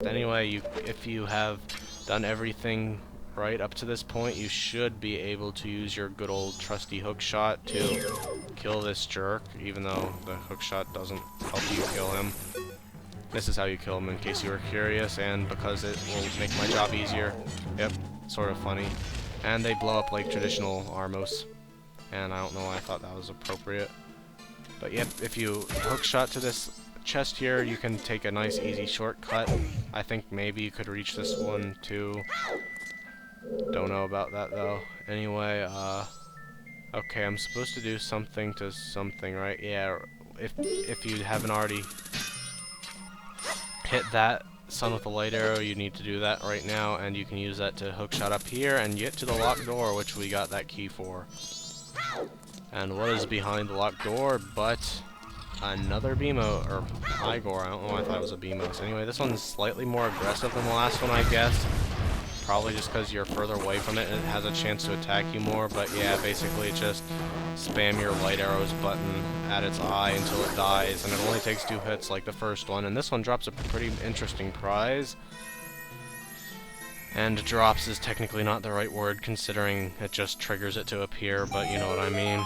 anyway, if you have done everything right up to this point, you should be able to use your good old trusty hook shot to kill this jerk, even though the hook shot doesn't help you kill him. This is how you kill him, in case you were curious, and because it will make my job easier. Yep, sort of funny. And they blow up like traditional Armos, and I don't know why I thought that was appropriate. But yep, if you hook shot to this chest here, you can take a nice easy shortcut. I think maybe you could reach this one too. Don't know about that though. Anyway, okay, I'm supposed to do something to something, right? Yeah, if you haven't already hit that sun with a light arrow, you need to do that right now, and you can use that to hook shot up here and get to the locked door, which we got that key for. And what is behind the locked door but another Beamo, or Igor, I don't know why I thought it was a Beamos. Anyway, this one's slightly more aggressive than the last one, I guess. Probably just because you're further away from it and it has a chance to attack you more, but yeah, basically just spam your light arrows button at its eye until it dies, and it only takes 2 hits like the first one, and this one drops a pretty interesting prize. And drops is technically not the right word, considering it just triggers it to appear, but you know what I mean.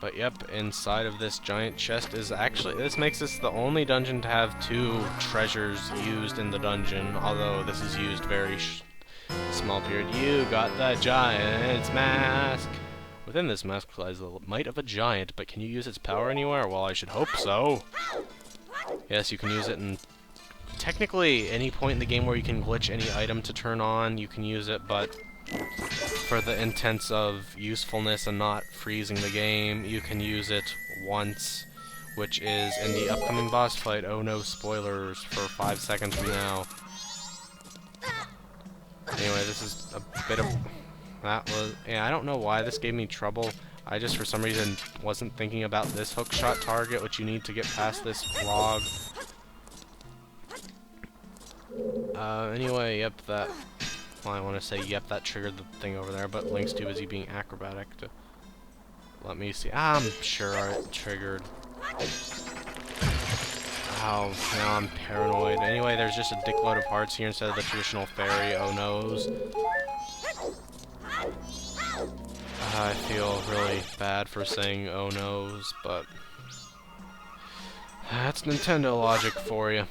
But yep, inside of this giant chest is actually, this makes this the only dungeon to have 2 treasures used in the dungeon, although this is used very small period. You got the giant's mask! Within this mask lies the might of a giant, but can you use its power anywhere? Well, I should hope so. Yes, you can use it in technically any point in the game where you can glitch any item to turn on, you can use it, but for the intents of usefulness and not freezing the game, you can use it once, which is in the upcoming boss fight. Oh no, spoilers for 5 seconds from now. Anyway, this is a bit of... that was... yeah, I don't know why this gave me trouble. I just, for some reason, wasn't thinking about this hookshot target, which you need to get past this log. Anyway, yep, that... well, I want to say, yep, that triggered the thing over there, but Link's too busy being acrobatic to... let me see. I'm sure it triggered. Oh, now I'm paranoid. Anyway, there's just a dickload of hearts here instead of the traditional fairy oh-no's. I feel really bad for saying oh-no's, but... that's Nintendo logic for you.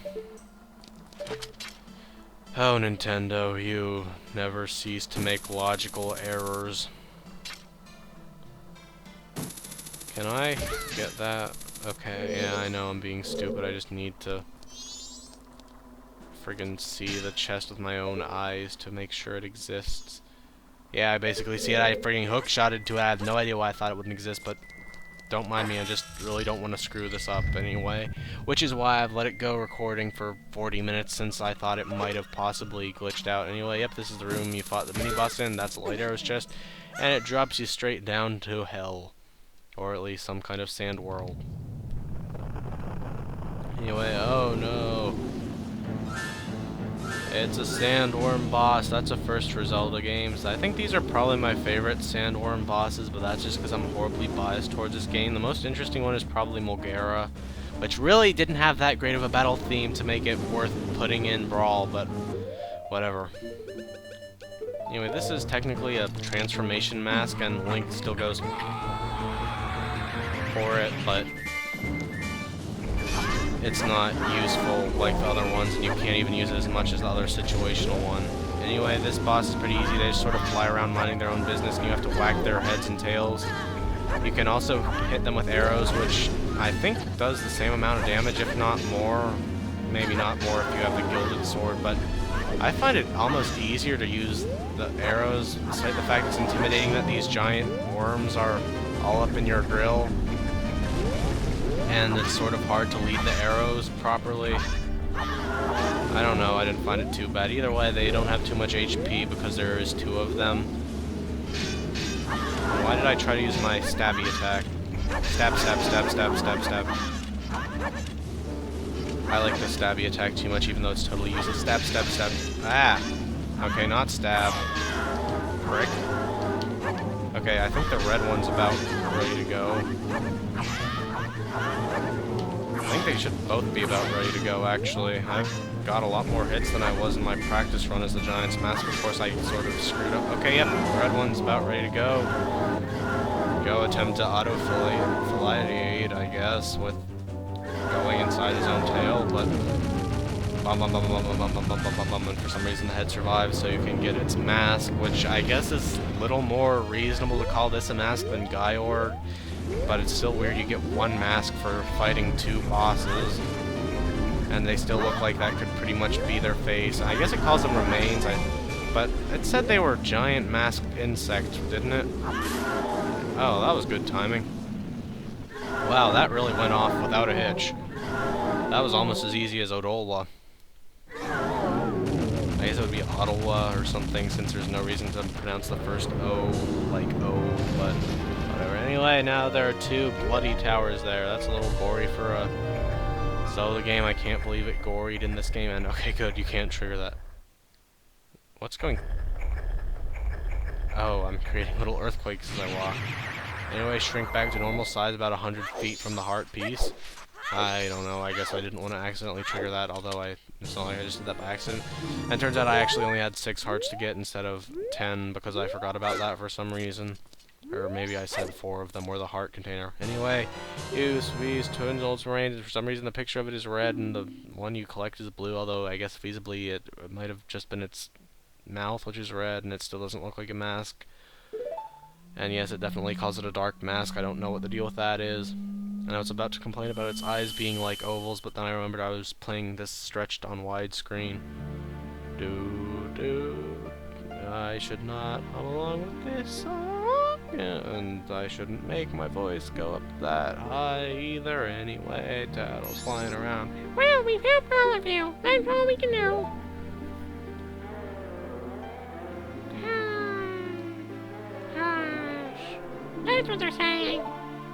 Oh, Nintendo, you never cease to make logical errors. Can I get that? Okay, yeah, I know I'm being stupid. I just need to friggin' see the chest with my own eyes to make sure it exists. Yeah, I basically see it. I friggin' hook-shotted to it. I have no idea why I thought it wouldn't exist, but don't mind me. I just really don't want to screw this up anyway. Which is why I've let it go recording for 40 minutes, since I thought it might have possibly glitched out. Anyway, yep, this is the room you fought the mini-boss in. That's the light arrow's chest. And it drops you straight down to hell. Or at least some kind of sand world. Anyway, oh no. It's a sandworm boss. That's a first for Zelda games. I think these are probably my favorite sandworm bosses, but that's just because I'm horribly biased towards this game. The most interesting one is probably Majora, which really didn't have that great of a battle theme to make it worth putting in Brawl, but whatever. Anyway, this is technically a transformation mask, and Link still goes for it, but it's not useful like the other ones, and you can't even use it as much as the other situational one. Anyway, this boss is pretty easy. They just sort of fly around minding their own business, and you have to whack their heads and tails. You can also hit them with arrows, which I think does the same amount of damage, if not more. Maybe not more if you have the gilded sword, but I find it almost easier to use the arrows, despite the fact it's intimidating that these giant worms are all up in your grill. And it's sort of hard to lead the arrows properly. I don't know, I didn't find it too bad. Either way, they don't have too much HP because there is 2 of them. Why did I try to use my stabby attack? Stab, stab, stab, stab, stab, stab. I like the stabby attack too much, even though it's totally useless. Stab, stab, stab. Ah! Okay, not stab. Prick. Okay, I think the red one's about ready to go. I think they should both be about ready to go, actually. got a lot more hits than I was in my practice run as the Giant's Mask. Of course, I sort of screwed up. Okay, yep, red one's about ready to go. Go attempt to auto-filiate, I guess, with going inside his own tail, but and for some reason the head survives, so you can get its mask, which I guess is a little more reasonable to call this a mask than Gaior, but it's still weird you get one mask for fighting two bosses, and they still look like that could pretty much be their face. I guess it calls them remains, but it said they were giant masked insects, didn't it? Oh, that was good timing. Wow, that really went off without a hitch. That was almost as easy as Odolwa. I guess it would be Ottawa or something, since there's no reason to pronounce the first O like O, but whatever. Anyway, now there are two bloody towers there. That's a little gory for a Zelda game. I can't believe it goried in this game, and okay, good, you can't trigger that. What's going... Oh, I'm creating little earthquakes as I walk. Anyway, shrink back to normal size about 100 feet from the heart piece. I don't know, I guess I didn't want to accidentally trigger that, although it's not like I just did that by accident. And it turns out I actually only had 6 hearts to get instead of 10, because I forgot about that for some reason. Or maybe I said 4 of them were the heart container. Anyway, use these twins old range. For some reason the picture of it is red and the one you collect is blue, although I guess feasibly it might have just been its mouth, which is red, and it still doesn't look like a mask. And yes, it definitely calls it a dark mask. I don't know what the deal with that is. And I was about to complain about its eyes being like ovals, but then I remembered I was playing this stretched on widescreen. I should not hum along with this song, and I shouldn't make my voice go up that high either. Anyway, Tattle's flying around. Well, we've helped all of you. That's all we can do. That's what they're saying.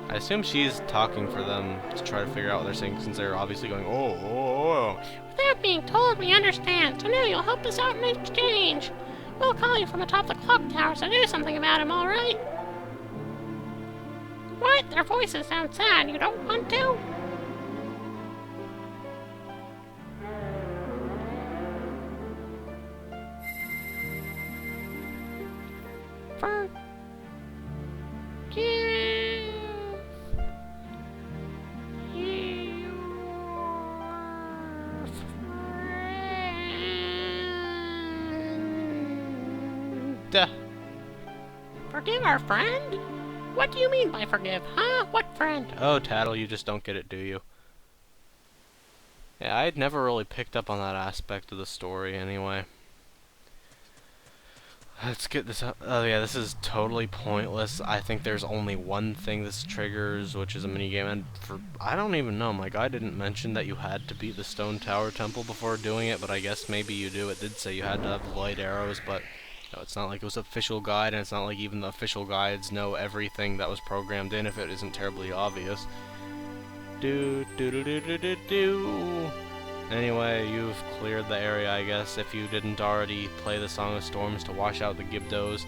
I assume she's talking for them to try to figure out what they're saying, since they're obviously going, oh, oh, oh. Without being told, we understand. So now you'll help us out in exchange. We'll call you from atop the clock tower, so do something about him, alright? What? Their voices sound sad. You don't want to? Forgive our friend? What do you mean by forgive, huh? What friend? Oh, Tattle, you just don't get it, do you? Yeah, I'd never really picked up on that aspect of the story anyway. Let's get this up. Oh yeah, this is totally pointless. I think there's only one thing this triggers, which is a minigame, and I don't even know. My guy didn't mention that you had to beat the Stone Tower Temple before doing it, but I guess maybe you do. It did say you had to have light arrows, but no, it's not like it was an official guide, and it's not like even the official guides know everything that was programmed in if it isn't terribly obvious. Anyway, you've cleared the area, I guess, if you didn't already play the Song of Storms to wash out the Gibdos.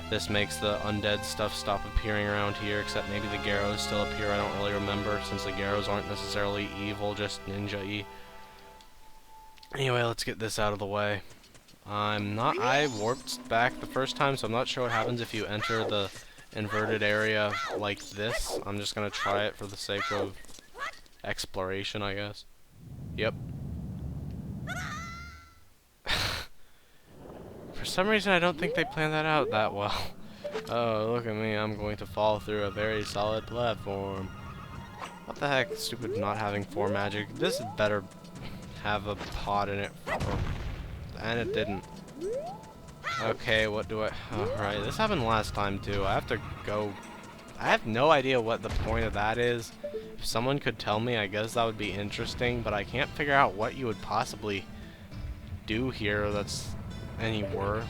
This makes the undead stuff stop appearing around here, except maybe the Garrows still appear. I don't really remember, since the Garrows aren't necessarily evil, just ninja-y. Anyway, let's get this out of the way. I warped back the first time, so I'm not sure what happens if you enter the inverted area like this. I'm just gonna try it for the sake of exploration, I guess. Yep. For some reason, I don't think they planned that out that well. Oh, look at me, I'm going to fall through a very solid platform. What the heck, stupid not having 4 magic. This better have a pot in it. And it didn't. Okay, what do I... Alright, this happened last time too. I have to go... I have no idea what the point of that is. If someone could tell me, I guess that would be interesting, but I can't figure out what you would possibly do here that's any worth.